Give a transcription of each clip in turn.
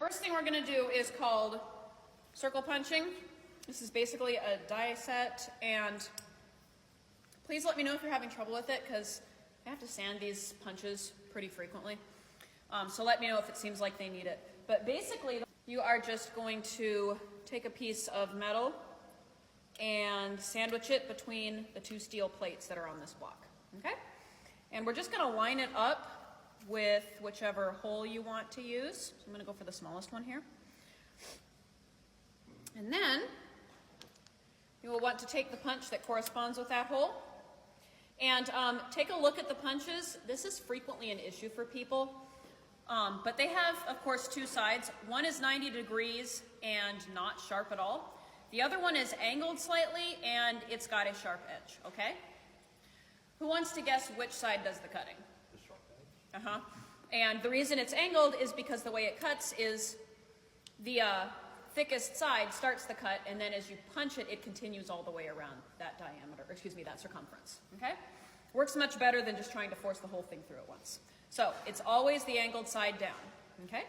First thing we're gonna do is called circle punching. This is basically a die set, and please let me know if you're having trouble with it, because I have to sand these punches pretty frequently. So let me know if it seems like they need it. But basically, you are just going to take a piece of metal and sandwich it between the two steel plates that are on this block, okay? And we're just gonna line it up with whichever hole you want to use. So I'm gonna go for the smallest one here. And then you will want to take the punch that corresponds with that hole. And take a look at the punches. This is frequently an issue for people. But they have, of course, two sides. One is 90 degrees and not sharp at all. The other one is angled slightly and it's got a sharp edge, okay? Who wants to guess which side does the cutting? The sharp edge. And the reason it's angled is because the way it cuts is the thickest side starts the cut, and then as you punch it, it continues all the way around that diameter, or excuse me, that circumference, okay? Works much better than just trying to force the whole thing through at once. So it's always the angled side down, okay?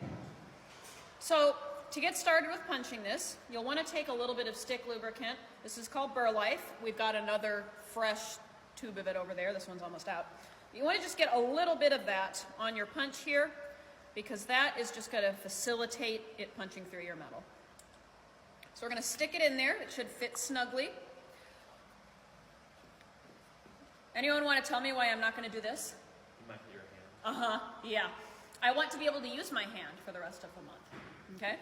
So to get started with punching this, you'll want to take a little bit of stick lubricant. This is called Burr Life. We've got another fresh tube of it over there. This one's almost out. You want to just get a little bit of that on your punch here, because that is just going to facilitate it punching through your metal. So we're going to stick it in there. It should fit snugly. Anyone want to tell me why I'm not going to do this? You might hit your hand. Yeah. I want to be able to use my hand for the rest of the month, okay?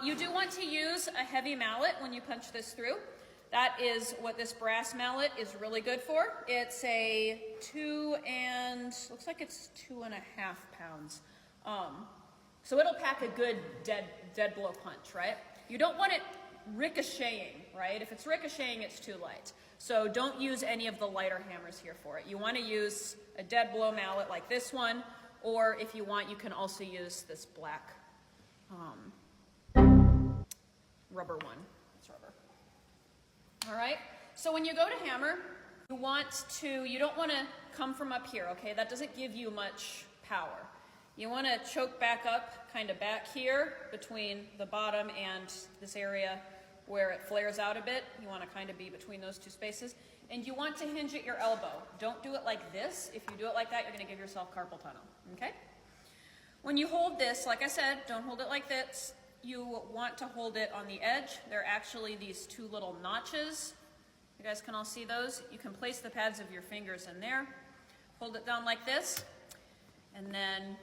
You do want to use a heavy mallet when you punch this through. That is what this brass mallet is really good for. It's a looks like it's 2.5 pounds. So it'll pack a good dead blow punch, right? You don't want it ricocheting, right? If it's ricocheting, it's too light. So don't use any of the lighter hammers here for it. You want to use a dead blow mallet like this one, or if you want, you can also use this black rubber one. It's rubber. All right, so when you go to hammer, you don't want to come from up here, okay? That doesn't give you much power. You want to choke back up, kind of back here between the bottom and this area where it flares out a bit. You want to kind of be between those two spaces. And you want to hinge at your elbow. Don't do it like this. If you do it like that, you're going to give yourself carpal tunnel, okay? When you hold this, like I said, don't hold it like this. You want to hold it on the edge. There are actually these two little notches. You guys can all see those. You can place the pads of your fingers in there. Hold it down like this, and then